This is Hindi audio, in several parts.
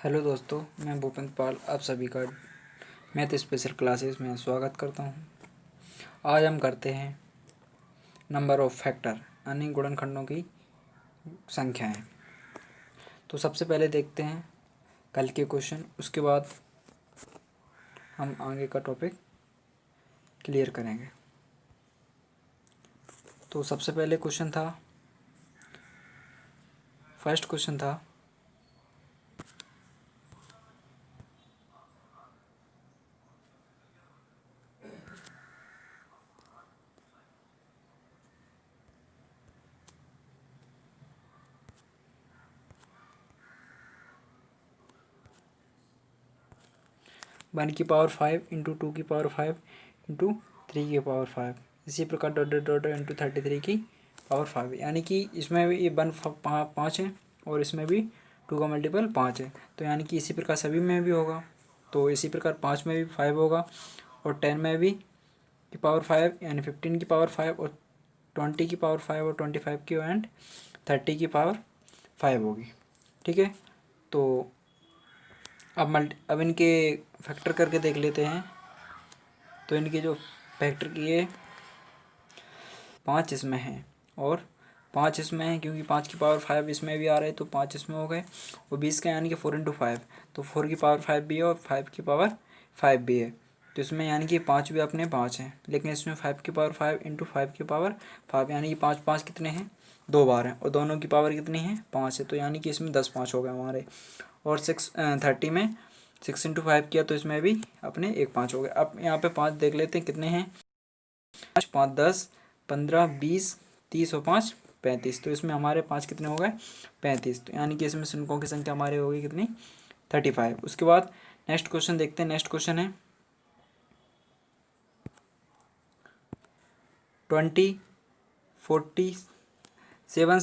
हेलो दोस्तों, मैं भूपेंद्र पाल आप सभी का मैथ स्पेशल क्लासेस में स्वागत करता हूं। आज हम करते हैं नंबर ऑफ फैक्टर यानी गुणनखंडों की संख्याएं। तो सबसे पहले देखते हैं कल के क्वेश्चन, उसके बाद हम आगे का टॉपिक क्लियर करेंगे। तो सबसे पहले क्वेश्चन था, फर्स्ट क्वेश्चन था 1 की पावर 5 इंटू 2 की पावर 5 इंटू 3 की पावर 5, इसी प्रकार डॉट डॉट डॉट इंटू 33 की पावर 5, यानी कि इसमें भी ये 5 है और इसमें भी 2 का मल्टीपल 5 है। तो यानी कि इसी प्रकार सभी में भी होगा। तो इसी प्रकार 5 में भी 5 होगा और 10 में भी की पावर 5 यानी 15 की पावर 5 और 20 की पावर 5 और 25 की एंड 30 की पावर 5 होगी। ठीक है, तो अब इनके फैक्टर करके देख लेते हैं। तो इनके जो फैक्टर किए 5 इसमें हैं और 5 इसमें हैं, क्योंकि 5 की पावर 5 इसमें भी आ रहे हैं तो 5 इसमें हो गए और 20 का यानी कि 4 इंटू 5, तो 4 की पावर 5 भी है और 5 की पावर 5 भी है। तो इसमें यानी कि 5 भी अपने 5 हैं, लेकिन इसमें 5 की पावर 5 इंटू 5 की पावर 5 यानी कि 5 5 कितने हैं, 2 बार हैं और दोनों की पावर कितनी है 5 है। तो यानी कि इसमें 10 5 हो गए हमारे। और 30 में 6 इंटू 5 किया तो इसमें भी अपने 1 5 हो गए। अब यहाँ पे 5 देख लेते हैं कितने हैं, 5 5 10 15 20 30 और 5 35। तो इसमें हमारे 5 कितने हो गए 35। तो यानी कि इसमें शून्यों की संख्या हमारी होगी कितनी 35। उसके बाद नेक्स्ट क्वेश्चन देखते हैं। नेक्स्ट क्वेश्चन है 20 40 7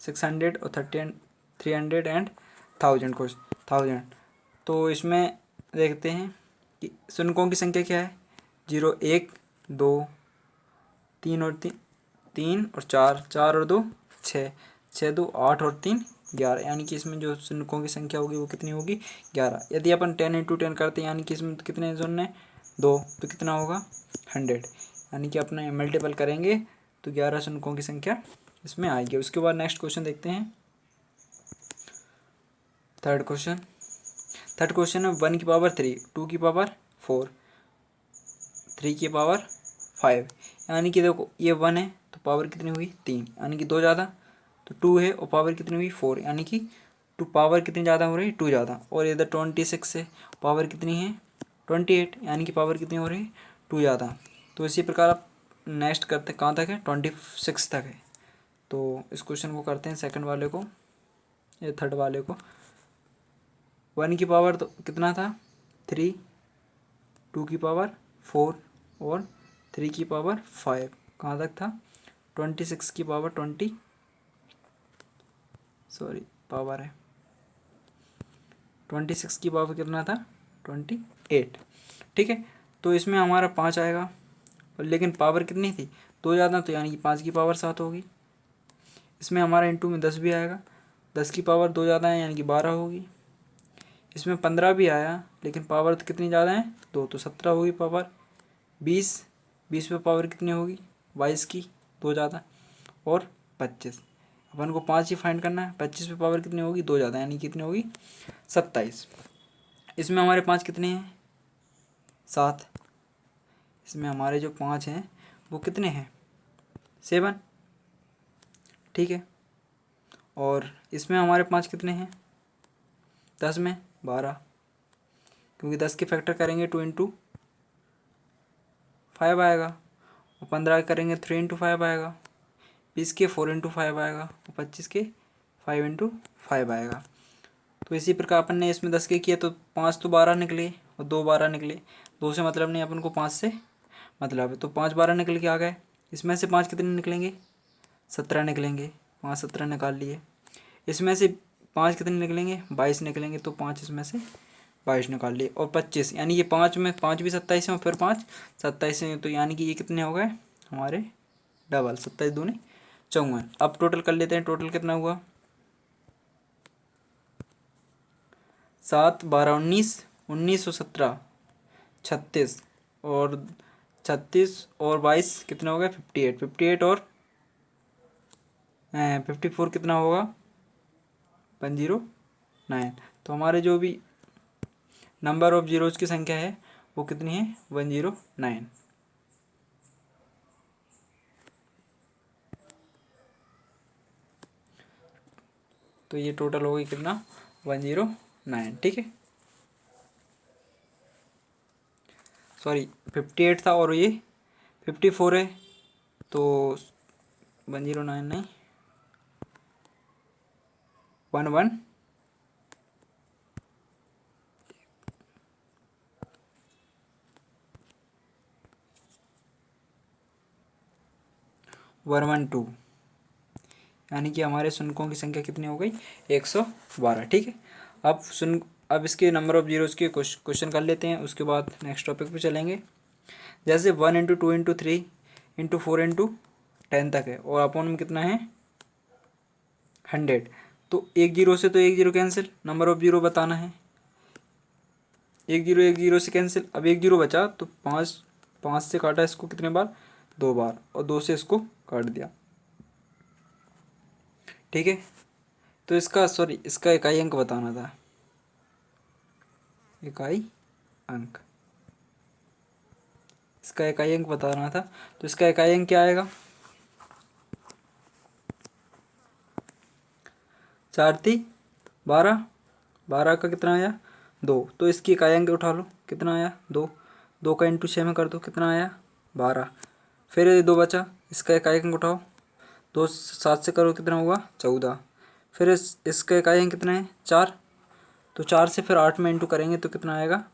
600 और 30 300 एंड 1000 को 1000। तो इसमें देखते हैं कि शून्यों की संख्या क्या है, 0 1 2 3 और 3 और 4 4 और 2 6 6 2 8 और 3 11, यानी कि इसमें जो शून्यों की संख्या होगी वो कितनी होगी 11। यदि अपन 10 इंटू 10 करते हैं यानी कि इसमें तो कितने शून्य 2, तो कितना होगा 100, यानी कि अपने मल्टीपल करेंगे तो 11 शून्यों की संख्या इसमें आएगी। उसके बाद नेक्स्ट क्वेश्चन देखते हैं। थर्ड क्वेश्चन है 1 की पावर 3 2 की पावर 4 3 की पावर 5, यानी कि देखो ये 1 है तो पावर कितनी हुई 3, यानी कि 2 ज़्यादा, तो 2 है और पावर कितनी हुई 4, यानी कि 2 पावर कितनी ज़्यादा हो रही है 2 ज़्यादा। और इधर 26 है, पावर कितनी है 28, यानी कि पावर कितनी हो रही है 2 ज़्यादा। तो इसी प्रकार आप नेक्स्ट करते कहाँ तक है 26 तक है। तो इस क्वेश्चन को करते हैं सेकंड वाले को या थर्ड वाले को। 1 की पावर तो कितना था 3, 2 की पावर 4 और 3 की पावर 5, कहाँ तक था 26 की पावर 26 की पावर कितना था 28। ठीक है, तो इसमें हमारा 5 आएगा, लेकिन पावर कितनी थी 2 ज़्यादा, तो यानी कि 5 की पावर 7 होगी। इसमें हमारा इंटू में 10 भी आएगा, 10 की पावर 2 ज़्यादा है यानी कि 12 होगी। इसमें 15 भी आया, लेकिन पावर तो कितनी ज़्यादा है 2, तो 17 होगी पावर। 20 पे पावर कितनी होगी 22 की 2 ज़्यादा। और 25, अपन को 5 ही फाइंड करना है, 25 पे पावर कितनी होगी 2 ज़्यादा, यानी कितनी होगी 27। इसमें हमारे 5 कितने हैं 7, इसमें हमारे जो 5 हैं वो कितने हैं 7। ठीक है, और इसमें हमारे 5 कितने हैं 10 में 12, क्योंकि 10 के फैक्टर करेंगे 2 इंटू 5 आएगा, और 15 करेंगे 3 इंटू 5 आएगा, 20 के 4 इंटू 5 आएगा और 25 के 5 इंटू 5 आएगा। तो इसी प्रकार अपन ने इसमें 10 के किए तो 5 तो 12 निकले और 2 12 निकले, 2 से मतलब नहीं अपन को 5 से मतलब है, तो 5 12 निकल के आ गए। इसमें से 5 कितने निकलेंगे 17 निकलेंगे, 5 17 निकाल लिए। इसमें से 5 कितने निकलेंगे 22 निकलेंगे, तो 5 इसमें से 22 निकाल लिए। और 25, यानी ये 5 में 5 भी 27 है और फिर 5 27 है, तो यानी कि ये कितने हो गए हमारे डबल 27 दूनी 54। अब टोटल कर लेते हैं, टोटल कितना हुआ 7 12 19, 19 और 17 36, और 36 और 22 कितना हो गया 58, 58 और 54 कितना होगा 109। तो हमारे जो भी नंबर ऑफ जीरोज़ की संख्या है वो कितनी है 109। तो ये टोटल हो गई कितना 109, ठीक है। सॉरी 58 था और ये 54 है, तो 109 नहीं 11 112, यानी कि हमारे शून्यों की संख्या कितनी हो गई 112, ठीक है। अब इसके नंबर ऑफ जीरोज़ के क्वेश्चन कर लेते हैं, उसके बाद नेक्स्ट टॉपिक पे चलेंगे। जैसे 1 इंटू 2 इंटू 3 इंटू 4 इंटू 10 तक है और अपॉन में कितना है 100, तो एक जीरो से तो एक zero cancel, number of zero बताना है, एक जीरो से कैंसिल। अब एक जीरो बचा तो 5 से काटा इसको कितने बार 2 बार, और 2 से इसको काट दिया, ठीक है। तो इसका इकाई अंक बताना था, इकाई अंक, इसका इकाई अंक बताना था। तो इसका इकाई अंक क्या आएगा 4 3 12, 12 का कितना आया 2, तो इसकी इकाई अंक उठा लो कितना आया 2, 2 का इंटू 6 में कर दो कितना आया 12, फिर ये 2 बचा, इसका इकाई अंक उठाओ, 2 7 से करो कितना होगा 14, फिर इसका इकाई अंक कितना है 4, तो 4 से फिर 8 में इंटू करेंगे तो कितना आएगा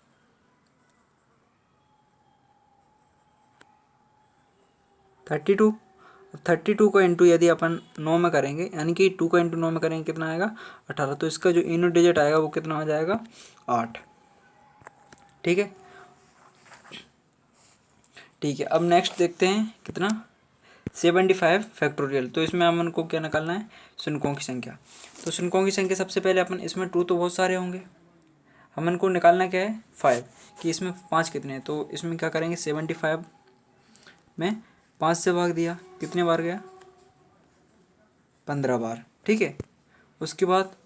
32। 32 का इंटू यदि अपन 9 में करेंगे, यानी कि 2 का इंटू 9 में करेंगे कितना आएगा 18, तो इसका जो यूनिट डिजिट आएगा वो कितना हो जाएगा 8, ठीक है। ठीक है, अब नेक्स्ट देखते हैं कितना 75 फैक्टोरियल। तो इसमें अपन को क्या निकालना है शून्यों की संख्या। तो शून्यों की संख्या सबसे पहले अपन इसमें 2 तो बहुत सारे होंगे, हमन को निकालना क्या है 5, कि इसमें 5 कितने हैं। तो इसमें क्या करेंगे 75 में 5 से भाग दिया, कितने बार गया 15 बार, ठीक है। उसके बाद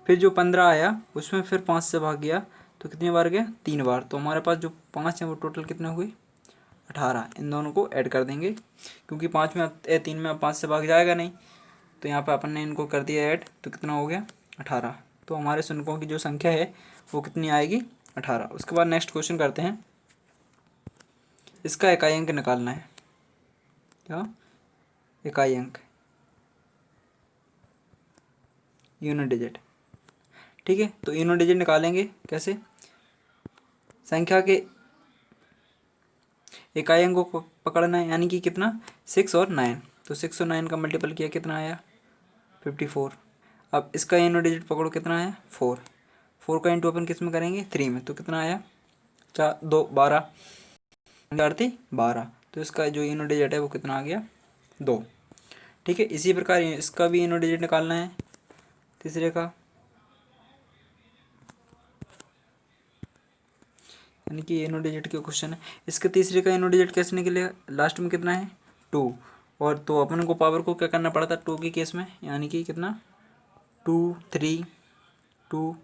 फिर जो 15 आया उसमें फिर 5 से भाग गया तो कितनी बार गया 3 बार, तो हमारे पास जो 5 हैं वो टोटल कितने हुए 18। इन दोनों को ऐड कर देंगे, क्योंकि 5 में 3 में अब 5 से भाग जाएगा नहीं, तो यहाँ पे अपन ने इनको कर दिया ऐड, तो कितना हो गया 18। तो हमारे शून्यों की जो संख्या है वो कितनी आएगी 18। उसके बाद नेक्स्ट क्वेश्चन करते हैं, इसका इकाई अंक निकालना है, क्या इकाई अंक यूनिट डिजिट, ठीक है। तो यूनिट डिजिट निकालेंगे कैसे, संख्या के इकाई अंकों को पकड़ना है, यानी कि कितना 6 और 9, तो 6 और 9 का मल्टीपल किया कितना आया 54। अब इसका यूनिट डिजिट पकड़ो कितना है 4, 4 का इंटू अपन किस में करेंगे 3 में, तो कितना आया 4 2 12, 12, तो इसका जो यूनिट डिजिट है वो कितना आ गया 2, ठीक है। इसी प्रकार इसका भी यूनिट डिजिट निकालना है तीसरे का, यानी कि यूनिट डिजिट के क्वेश्चन है। इसके तीसरे का यूनिट डिजिट कैसे निकलेगा, लास्ट में कितना है 2, और तो अपन को पावर को क्या करना पड़ा था 2 के केस में, यानी कि कितना 2 3 2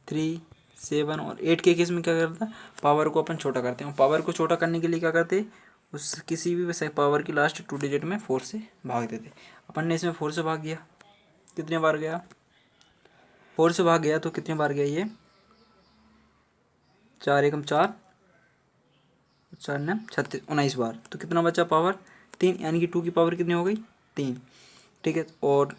3 7, और 8 के केस में क्या करता है पावर को अपन छोटा करते हैं, पावर को छोटा करने के लिए क्या करते उस किसी भी वैसे पावर की लास्ट 2 डिजिट में 4 से भाग देते। अपन ने इसमें 4 से भाग दिया, कितने बार गया 4 से भाग गया, तो कितने बार गया ये 4 एकम 4, 4 9 36, 19 बार, तो कितना बचा पावर 3, यानी कि 2 की पावर कितनी हो गई 3, ठीक है। और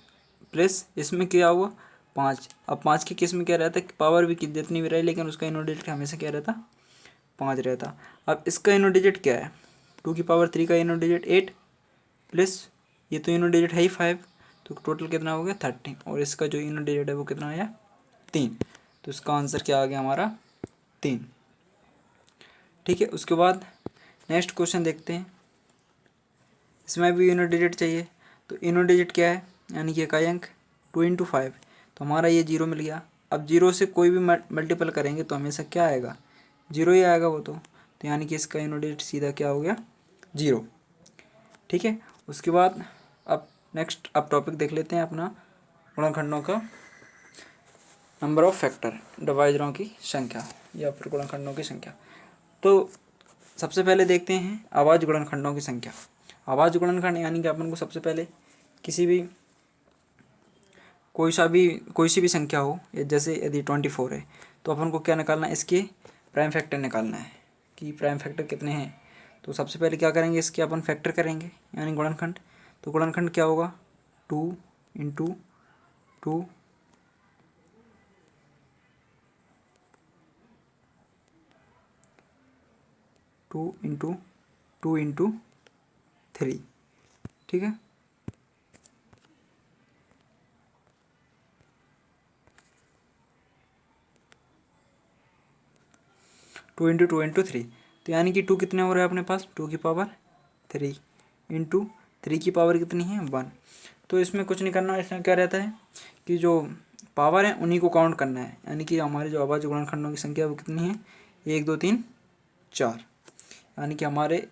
प्लस इसमें क्या हुआ 5, अब 5 के केस में क्या रहता है कि पावर भी जितनी भी रही लेकिन उसका यूनिट डिजिट हमेशा क्या रहता 5 रहता। अब इसका यूनिट डिजिट क्या है 2 की पावर 3 का यूनिट डिजिट 8, प्लस ये तो यूनिट डिजिट है ही 5, तो टोटल कितना हो गया 13, और इसका जो यूनिट डिजिट है वो कितना आया 3, तो इसका आंसर क्या आ गया हमारा 3, ठीक है। उसके बाद नेक्स्ट क्वेश्चन देखते हैं, इसमें भी यूनिट डिजिट चाहिए। तो इनो डिजिट क्या है, यानी कि इकाई अंक 2 इंटू 5, तो हमारा ये 0 मिल गया। अब 0 से कोई भी मल्टीपल करेंगे तो हमेशा क्या आएगा, 0 ही आएगा वो तो यानी कि इसका इनो डिजिट सीधा क्या हो गया, 0। ठीक है, उसके बाद अब टॉपिक देख लेते हैं अपना गुणनखंडों का, नंबर ऑफ फैक्टर, डिवाइजरों की संख्या या फिर गुणनखंडों की संख्या। तो सबसे पहले देखते हैं आवाज गुणनखंडों की संख्या। आवाज गुणनखंड यानी कि अपन को सबसे पहले किसी भी कोई सी भी संख्या हो, जैसे यदि 24 है तो अपन को क्या निकालना है, इसके प्राइम फैक्टर निकालना है कि प्राइम फैक्टर कितने हैं। तो सबसे पहले क्या करेंगे, इसके अपन फैक्टर करेंगे यानी गुणनखंड। तो गुणनखंड क्या होगा, 2 इंटू 2 2 इंटू 2 इंटू 3। ठीक है, टू इंटू 3, तो यानी कि 2 कितने हो रहे हैं अपने पास, 2 की पावर 3 इंटू 3 की पावर कितनी है, 1। तो इसमें कुछ नहीं करना, इसमें क्या रहता है कि जो पावर है उन्हीं को काउंट करना है, यानी कि हमारे जो आवाज गुणनखंडों की संख्या वो कितनी है, 1 2 3 4, यानी कि हमारे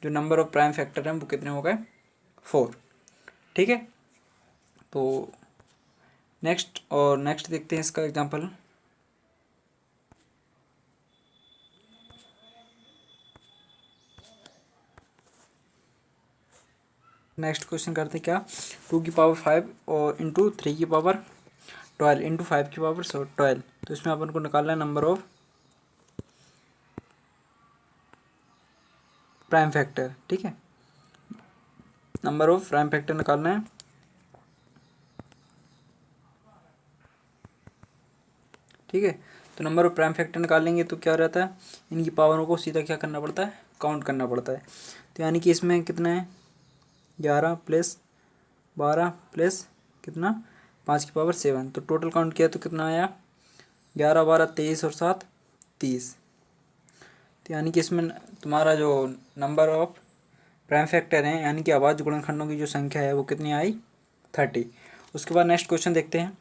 जो नंबर ऑफ प्राइम फैक्टर हैं वो कितने हो गए, 4। ठीक है, तो नेक्स्ट देखते हैं इसका एग्जांपल। नेक्स्ट क्वेश्चन करते हैं क्या, 2 की पावर 5 और इंटू 3 की पावर 12 इंटू 5 की पावर 12। तो इसमें अपन को निकालना है नंबर ऑफ प्राइम फैक्टर। ठीक है, नंबर ऑफ प्राइम फैक्टर निकालना है। ठीक है, तो नंबर ऑफ प्राइम फैक्टर निकालेंगे तो क्या रहता है, इनकी पावरों को सीधा क्या करना पड़ता है, काउंट करना पड़ता है। तो यानी कि इसमें कितना है, 11 प्लस 12 प्लस कितना, 5 की पावर 7। तो टोटल काउंट किया तो कितना आया, 11 12 23 और 7 30। तो यानी कि इसमें तुम्हारा जो नंबर ऑफ प्राइम फैक्टर हैं यानी कि आवाज गुणनखंडों की जो संख्या है वो कितनी आई, 30। उसके बाद नेक्स्ट क्वेश्चन देखते हैं।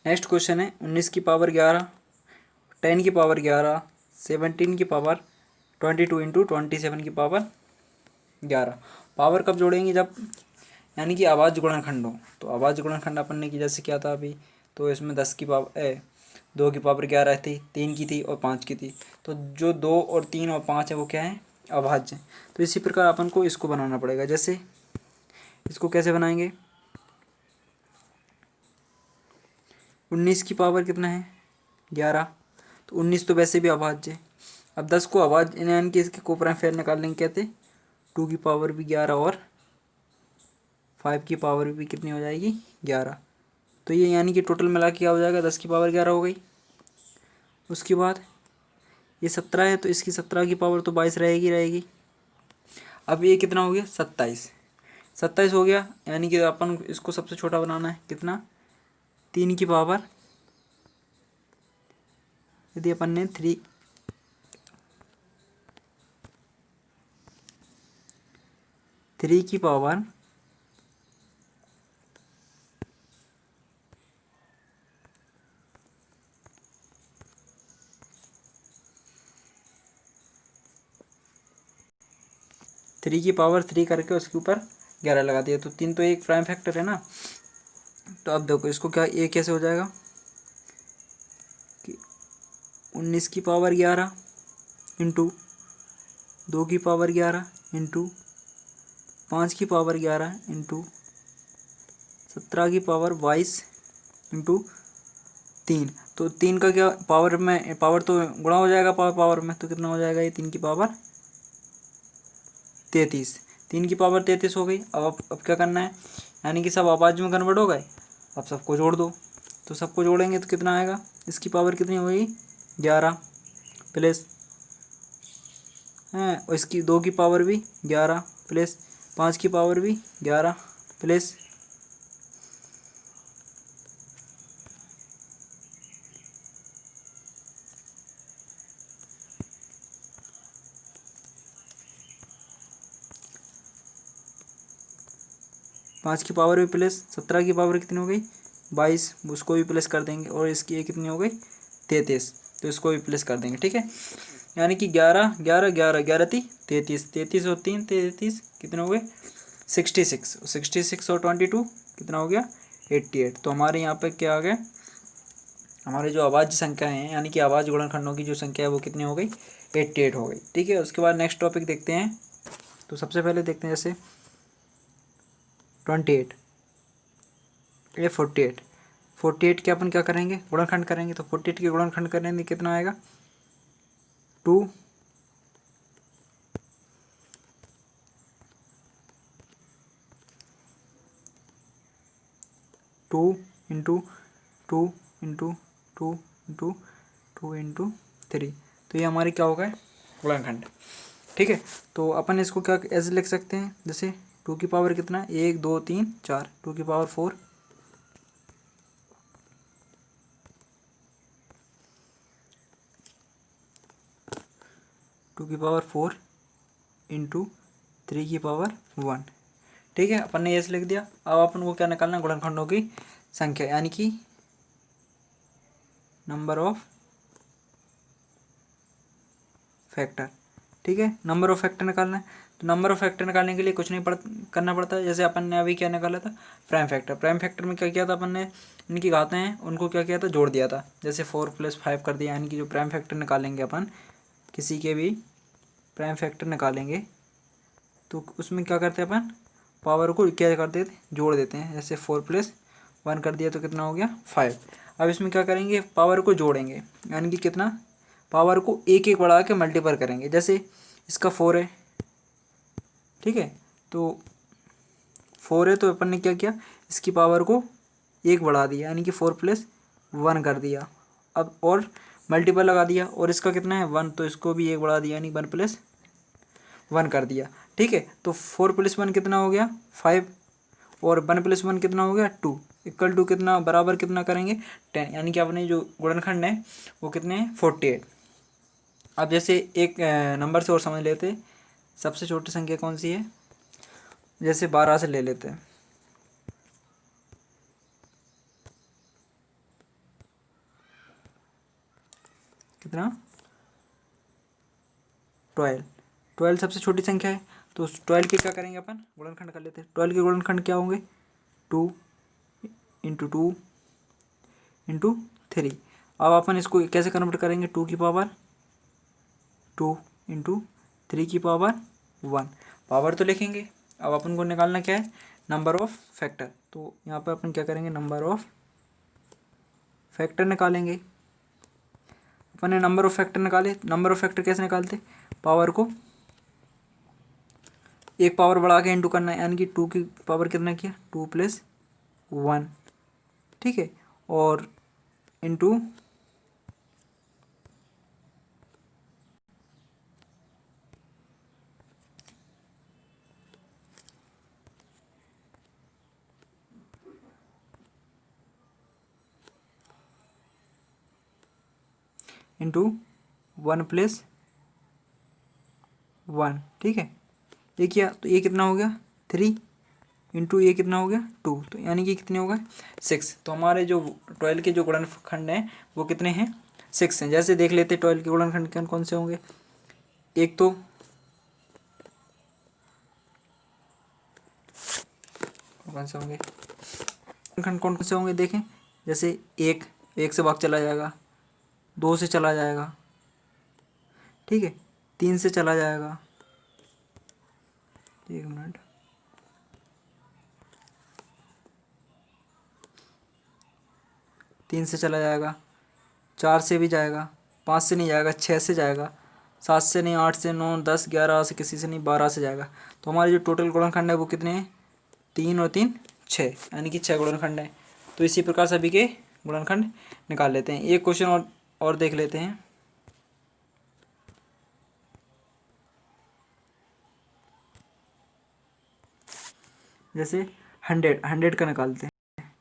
नेक्स्ट क्वेश्चन है 19 की पावर 11, 10 की पावर 11, 17 की पावर 22 इंटू 27 की पावर 11। पावर कब जोड़ेंगे, जब यानी कि आवाज गुणनखंड हो। तो आवाज गुणनखंड अपन ने की जैसे क्या था अभी, तो इसमें 10 की पावर 2 की पावर 11 थी, 3 की थी और 5 की थी। तो जो 2 और 3 और 5 है वो क्या है, अभाज्य। तो इसी प्रकार अपन को इसको बनाना पड़ेगा। जैसे इसको कैसे बनाएंगे, 19 की पावर कितना है, 11। तो 19 तो वैसे भी अभाज्य है। अब 10 को अभाज्य यानी कि इसके कोपराइन फेर निकालने कहते, 2 की पावर भी 11 और 5 की पावर भी कितनी हो जाएगी, 11। तो ये यानी कि टोटल मिला के क्या हो जाएगा, 10 की पावर 11 हो गई। उसके बाद ये 17 है तो इसकी 17 की पावर तो 22 रहेगी। अब ये कितना हो गया, 27। 27 हो गया, यानी कि अपन इसको सबसे छोटा बनाना है, कितना, 3 की पावर, यदि अपन ने 3 की पावर 3 करके उसके ऊपर 11 लगा दिया, तो 3 तो एक प्राइम फैक्टर है ना। तो अब देखो इसको क्या, ये कैसे हो जाएगा कि 19 की पावर 11 इंटू 2 की पावर 11 इंटू 5 की पावर 11 इंटू 17 की पावर 22 इंटू 3। तो 3 का क्या पावर में, पावर तो गुणा हो जाएगा पावर में, तो कितना हो जाएगा ये, 3 की पावर 33। 3 की पावर 33 हो गई। अब क्या करना है, यानी कि सब आवाज में कन्वर्ट हो गए। अब सबको जोड़ दो, तो सबको जोड़ेंगे तो कितना आएगा, इसकी पावर कितनी होगी, 11 प्लस है, और इसकी 2 की पावर भी 11 प्लस 5 की पावर भी 11 प्लस 5 की पावर भी प्लस 17 की पावर कितनी हो गई 22, उसको भी प्लस कर देंगे, और इसकी ये कितनी हो गई 33, तो इसको भी प्लस कर देंगे। ठीक है, यानी कि 11 11 11 11 33 33 और 3 33 कितने हो गए 66, 66 और 22 कितना हो गया 88। तो हमारे यहाँ पे क्या आ गया, हमारे जो अभाज्य संख्या है यानी कि अभाज्य गुणनखंडों की जो संख्या है वो कितनी हो गई 88 हो गई। ठीक है, उसके बाद नेक्स्ट टॉपिक देखते हैं। तो सबसे पहले देखते हैं जैसे 28 ये 48, 48 के अपन क्या करेंगे गुणनखंड करेंगे, तो 48 के गुणनखंड करेंगे कितना आएगा 2 2 इंटू 2 इंटू 2 इंटू 2 इंटू 3, तो ये हमारी क्या होगा गुणनखंड। ठीक है, तो अपन इसको क्या ऐसे लिख सकते हैं जैसे 2 की पावर कितना 1 2 3 4, 2 की पावर 4, 2 की पावर 4 इंटू 3 की पावर 1। ठीक है, अपन ने ऐसे लिख दिया। अब अपन को क्या निकालना है गुणनखंडों की संख्या यानी कि नंबर ऑफ फैक्टर। ठीक है, नंबर ऑफ फैक्टर निकालना है, तो नंबर ऑफ फैक्टर निकालने के लिए कुछ नहीं करना पड़ता है। जैसे अपन ने अभी क्या निकाला था प्राइम फैक्टर, प्राइम फैक्टर में क्या किया था अपन ने इनकी घातें हैं उनको क्या किया था जोड़ दिया था, जैसे 4 + 5 कर दिया। यानी कि जो प्राइम फैक्टर निकालेंगे अपन किसी के भी प्राइम फैक्टर निकालेंगे तो उसमें क्या करते हैं अपन पावर को क्या कर देते जोड़ देते हैं, जैसे 4 + 1 कर दिया तो कितना हो गया 5। अब इसमें क्या करेंगे पावर को जोड़ेंगे, यानी कि कितना पावर को एक एक बढ़ा के मल्टीपल करेंगे। जैसे इसका 4 है, ठीक है, तो 4 है तो अपन ने क्या किया इसकी पावर को एक बढ़ा दिया, यानी कि 4 + 1 कर दिया। अब और मल्टीपल लगा दिया, और इसका कितना है 1, तो इसको भी एक बढ़ा दिया यानी 1 + 1 कर दिया। ठीक है, तो 4 + 1 कितना हो गया 5, और 1 + 1 कितना हो गया 2, इक्वल टू कितना बराबर कितना करेंगे 10, यानी कि अपने जो गुणनखंड है वो कितने हैं 48। अब जैसे एक नंबर से और समझ लेते हैं, सबसे छोटी संख्या कौन सी है, जैसे 12 से ले लेते हैं। कितना 12, 12 सबसे छोटी संख्या है, तो 12 के क्या करेंगे अपन गुणनखंड कर लेते हैं। 12 के गुणनखंड क्या होंगे 2 इंटू 2 इंटू 3। अब अपन इसको कैसे कन्वर्ट करेंगे 2 की पावर 2 इंटू 3 की पावर 1, पावर तो लिखेंगे। अब अपन को निकालना क्या है नंबर ऑफ फैक्टर, तो यहाँ पे अपन क्या करेंगे नंबर ऑफ फैक्टर निकालेंगे। अपन ने नंबर ऑफ फैक्टर निकाले, नंबर ऑफ फैक्टर कैसे निकालते पावर को एक पावर बढ़ा के इंटू करना है, यानी कि 2 की पावर कितना किया 2 + 1, ठीक है, और इंटू इंटू 1 + 1, ठीक है, ये किया तो ये कितना हो गया 3 इंटू ये कितना हो गया 2, तो यानी कि कितने हो गए 6। तो हमारे जो 12 के जो गुणनखंड हैं वो कितने हैं 6 हैं। जैसे देख लेते 12 के गुणनखंड कौन कौन से होंगे, एक तो कौन से होंगे गुणनखंड कौन कौन से होंगे देखें, जैसे एक से भाग चला जाएगा, 2 से चला जाएगा, ठीक है, 3 से चला जाएगा, एक मिनट, 3 से चला जाएगा, 4 से भी जाएगा, 5 से नहीं जाएगा, 6 से जाएगा, 7 से नहीं, 8 से, 9 10 11 से किसी से नहीं, 12 से जाएगा। तो हमारे जो टोटल गुणनखंड है वो कितने हैं 3 और 3 6, यानी कि 6 गुणनखंड हैं। तो इसी प्रकार सभी के गुणनखंड निकाल लेते हैं। एक क्वेश्चन और देख लेते हैं। जैसे 100 का निकालते हैं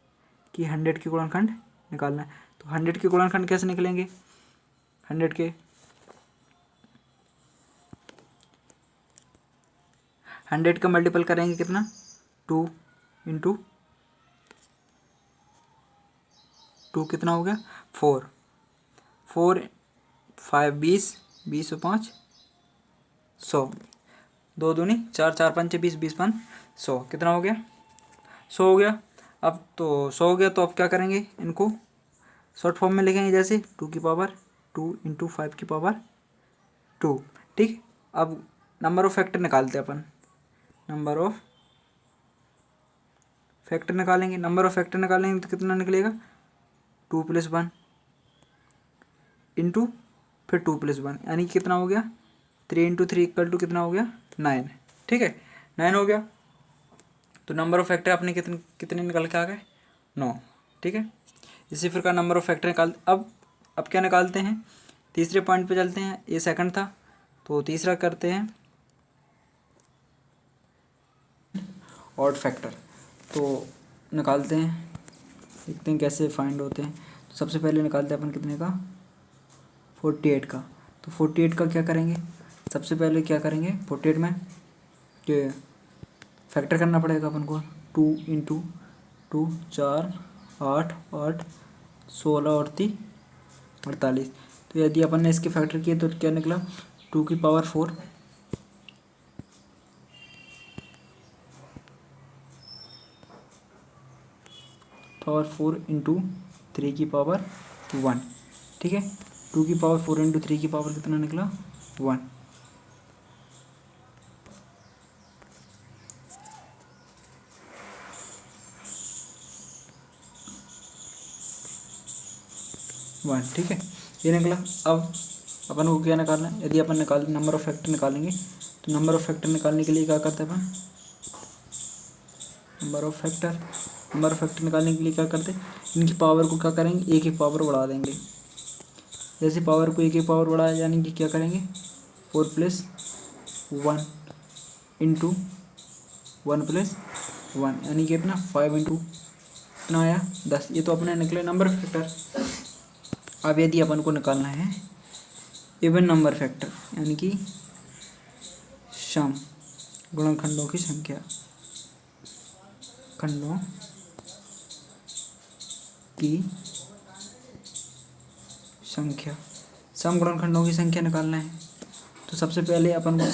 कि 100 के गुणनखंड निकालना है, तो 100 के गुणनखंड कैसे निकलेंगे 100 के 100 का मल्टीपल करेंगे कितना 2, इंटू 2 कितना हो गया 4, 4 5 20, 20 और 5 100, 2 दूनी 4, 4 5 20, 20 5 100 कितना हो गया 100 हो गया। अब तो 100 हो गया तो अब क्या करेंगे, इनको शॉर्ट फॉर्म में लिखेंगे, जैसे 2 की पावर 2 इंटू 5 की पावर 2। ठीक, अब नंबर ऑफ फैक्टर निकालते हैं अपन, नंबर ऑफ फैक्टर निकालेंगे। नंबर ऑफ फैक्टर निकालेंगे तो कितना निकलेगा 2 + 1 इंटू फिर 2 + 1, यानी कि कितना हो गया 3 इंटू 3 इक्वल टू कितना हो गया 9। ठीक है 9 हो गया। तो नंबर ऑफ फैक्टर अपने कितने कितने निकल के आ गए 9। ठीक है, इसी प्रकार नंबर ऑफ फैक्टर निकाल अब क्या निकालते हैं, तीसरे पॉइंट पे चलते हैं। ये सेकंड था तो तीसरा करते हैं ऑड फैक्टर। तो निकालते हैं, देखते हैं कैसे फाइंड होते हैं। तो सबसे पहले निकालते हैं अपन कितने का 48 का। तो 48 का क्या करेंगे, सबसे पहले क्या करेंगे 48 में कि फैक्टर करना पड़ेगा अपन को। 2 इंटू 2 4 8 8 16 और 3 48। तो यदि अपन ने इसके फैक्टर किए तो क्या निकला 2 की पावर 4 इंटू 3 की पावर 1। ठीक है, 2 की पावर 4 इंटू 3 की पावर कितना निकला 1। ठीक है, ये निकला। अब अपन को क्या निकालना है, यदि अपन नंबर ऑफ फैक्टर निकालेंगे तो नंबर ऑफ फैक्टर निकालने के लिए क्या करते हैं अपन, नंबर ऑफ फैक्टर निकालने के लिए क्या करते हैं, इनकी पावर को क्या करेंगे एक एक पावर बढ़ा देंगे। जैसे पावर को एक एक पावर बढ़ाया, यानी कि क्या करेंगे 4 + 1 इंटू 1 + 1, यानी कि अपना 5 इंटू कितना आया 10। ये तो अपने निकले नंबर फैक्टर। अब यदि अपन को निकालना है इवन नंबर फैक्टर, यानी कि सम गुणनखंडों की संख्या, खंडों की संख्या, सम गुणनखंडों की संख्या निकालना है। तो सबसे पहले अपन को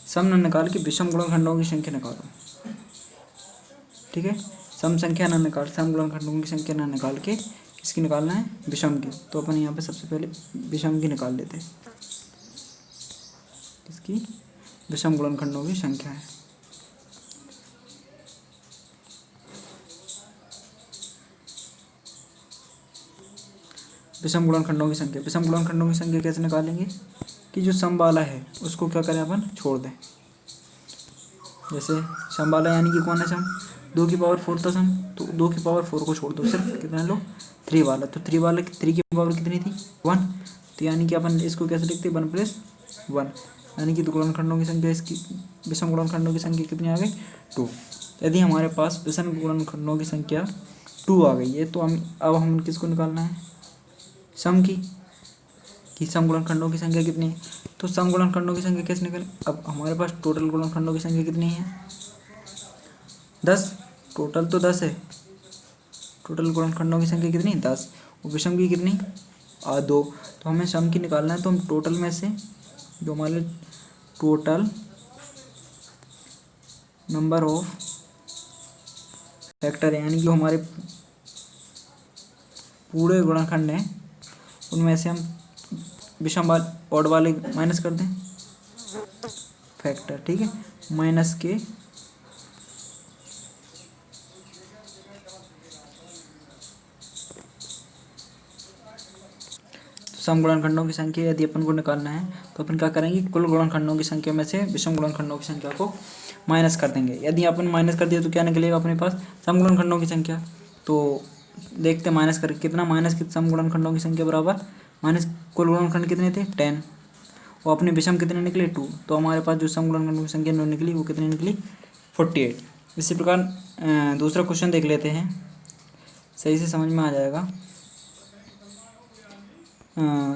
सम न निकाल के विषम गुणनखंडों की संख्या निकालो। ठीक है, सम गुणनखंडों की संख्या ना निकाल के किसकी निकालना है विषम की। तो अपन यहाँ पे सबसे पहले विषम की निकाल लेते हैं, इसकी विषम गुणनखंडों की संख्या है। विषम गुणनखंडों की संख्या कैसे निकालेंगे कि जो सम वाला है उसको क्या करें अपन छोड़ दें। जैसे सम वाला यानी कि कौन है सम 2 की पावर 4 था सम, तो 2 की पावर 4 को छोड़ दो, सिर्फ कितना लो 3 वाला। तो 3 की पावर कितनी थी 1। तो यानी कि अपन इसको कैसे लिखते 1 + 1, यानी कि गुणनखंडों की संख्या इसकी विषम गुणनखंडों की संख्या कितनी आ गई 2। यदि हमारे पास विषम गुणनखंडों की संख्या 2 आ गई है तो हम किसको निकालना है सम की, कि सम गुणनखंडों की संख्या कितनी है। तो सम गुणनखंडों की संख्या कैसे निकले, अब हमारे पास टोटल गुणनखंडों की संख्या कितनी है 10। टोटल तो 10 है, टोटल गुणनखंडों की संख्या कितनी 10, और विषम की कितनी 2। तो हमें सम की निकालना है, तो हम टोटल में से जो हमारे टोटल नंबर ऑफ फैक्टर है, यानी जो हमारे पूरे गुणनखंड हैं उनमें से हम विषम ऑड वाले माइनस कर दें फैक्टर। ठीक है, माइनस के सम गुणनखंडों की संख्या यदि अपन को निकालना है तो अपन क्या करेंगे कुल गुणनखंडों की संख्या में से विषम गुणनखंडों की संख्या को माइनस कर देंगे। यदि अपन माइनस कर दिया तो क्या निकलेगा अपने पास सम गुणनखंडों की संख्या। तो देखते माइनस करके कितना, माइनस के सम गुणनखंडों की संख्या बराबर माइनस कुल गुणनखंड कितने थे 10, और अपने विषम कितने निकले 2। तो हमारे पास जो सम गुणनखंडों की संख्या निकली वो कितनी निकली 48। इसी प्रकार दूसरा क्वेश्चन देख लेते हैं, सही से समझ में आ जाएगा।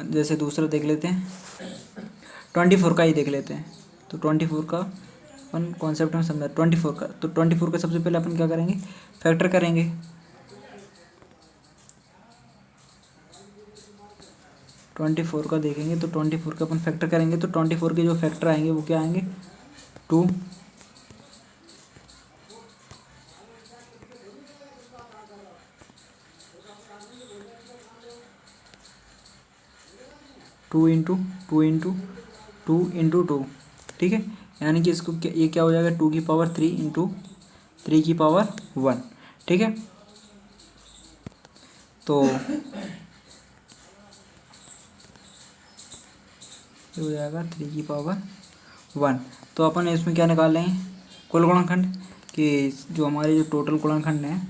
जैसे दूसरा देख लेते हैं 24 का ही देख लेते हैं। तो 24 का अपन कॉन्सेप्ट में समझा 24 का। तो 24 का सबसे पहले अपन क्या करेंगे, फैक्टर करेंगे। 24 का देखेंगे तो 24 का अपन फैक्टर करेंगे, तो 24 के जो फैक्टर आएंगे वो क्या आएंगे, 2, 2 इंटू 2 इंटू 2 इंटू 2, ठीक है। यानी कि इसको ये क्या हो जाएगा, 2 की पावर 3 इंटू 3 की पावर 1, ठीक है। तो ये हो जाएगा 3 की पावर 1। तो अपन इसमें क्या निकाल रहे हैं, कुल गुणनखंड, कि जो हमारे जो टोटल गुणनखंड है,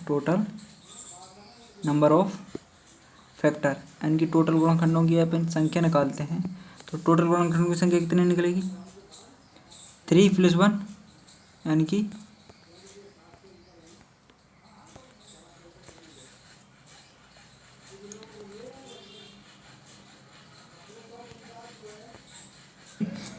टोटल नंबर ऑफ फैक्टर, यानी कि टोटल गुणनखंडों की अपन संख्या निकालते हैं। तो टोटल गुणनखंडों की संख्या कितनी निकलेगी, 3 + 1, यानी कि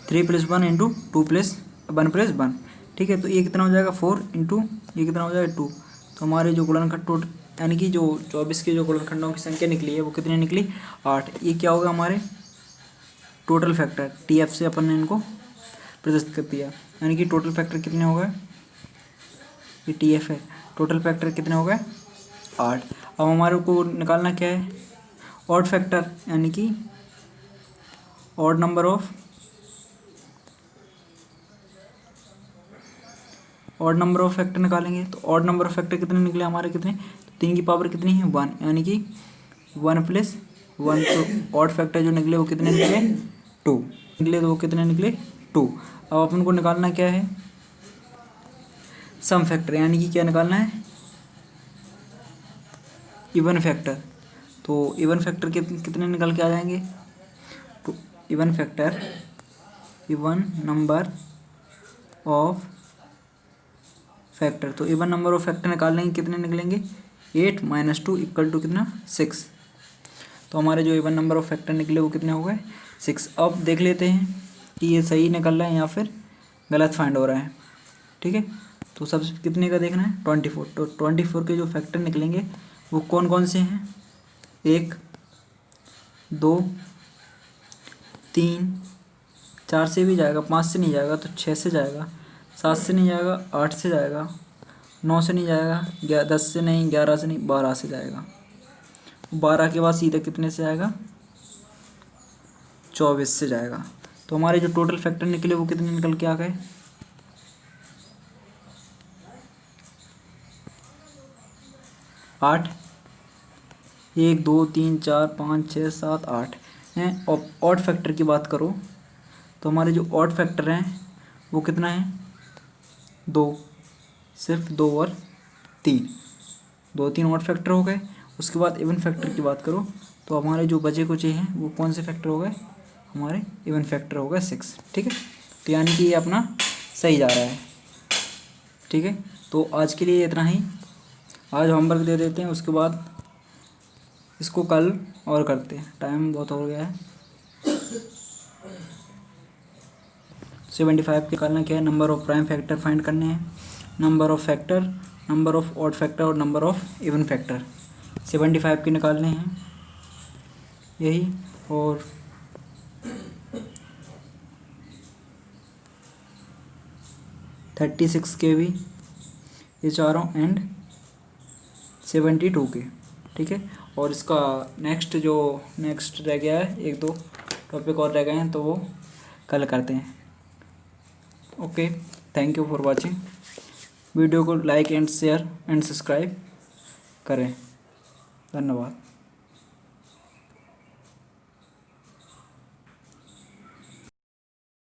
3 + 1 इंटू 2 + 1 + 1, ठीक है। तो ये कितना हो जाएगा, 4 इंटू ये कितना हो जाएगा, 2। तो हमारे जो गुणनखंड टोटल, यानी कि जो 24 के जो गुणनखंडों की संख्या निकली है वो कितनी निकली, 8। ये क्या होगा, हमारे टोटल फैक्टर, TF से अपन ने इनको प्रदर्शित कर दिया, यानी कि टोटल फैक्टर कितने हो गए, ये TF है, टोटल फैक्टर कितने हो गए, 8। अब हमारे को निकालना क्या है, ऑड फैक्टर, यानी कि ऑड नंबर ऑफ फैक्टर निकालेंगे। तो ऑड नंबर ऑफ फैक्टर कितने निकले हमारे, कितने, तो 3 की पावर कितनी है, 1, यानी कि 1 + 1। तो ऑड फैक्टर जो निकले वो कितने निकले, 2 निकले, तो वो कितने निकले, 2। अब अपन को निकालना क्या है, सम फैक्टर, यानी कि क्या निकालना है, इवन फैक्टर। तो इवन फैक्टर कितने निकल के आ जाएंगे, तो even factor, even number of factor, तो इवन नंबर ऑफ फैक्टर निकालने के कितने निकलेंगे, 8 - 2 = कितना, 6। तो हमारे जो इवन नंबर ऑफ फैक्टर निकले वो कितने हो गए, 6। अब देख लेते हैं कि ये सही निकल रहा है या फिर गलत फाइंड हो रहा है, ठीक है। तो सबसे कितने का देखना है, 24। तो 24 के जो फैक्टर निकलेंगे वो कौन कौन से हैं, 1, 2, 3, 4 से भी जाएगा, 5 से नहीं जाएगा, तो 6 से जाएगा, 7 से नहीं जाएगा, 8 से जाएगा, 9 से नहीं जाएगा, 10 से नहीं, 11 से नहीं, 12 से जाएगा। 12 के बाद सीधा कितने से जाएगा, 24 से जाएगा। तो हमारे जो टोटल फैक्टर निकले वो कितने निकल के आ गए, 8। 1, 2, 3, 4, 5, 6, 7, 8 हैं। और ऑड फैक्टर की बात करो तो हमारे जो ऑड फैक्टर हैं वो कितना है, 2, सिर्फ 2 और 3, 2, 3 ऑड फैक्टर हो गए। उसके बाद इवन फैक्टर की बात करो तो हमारे जो बचे कुचे हैं वो कौन से फैक्टर हो गए, हमारे इवन फैक्टर हो गए 6, ठीक है। तो यानी कि ये अपना सही जा रहा है, ठीक है। तो आज के लिए इतना ही, आज होमवर्क दे देते हैं, उसके बाद इसको कल और करते हैं, टाइम बहुत हो गया है। 75 के निकालना क्या है, number of prime factor find करने हैं, number of factor, number of odd factor और नंबर ऑफ इवन फैक्टर 75 के निकालने हैं यही। और 36 के भी, ये चारों, एंड 72 के, ठीक है। और इसका नेक्स्ट रह गया है, 1-2 टॉपिक और रह गए हैं, तो वो कल करते हैं। Okay, thank you for watching. Video को like and share and subscribe करें, धन्यवाद।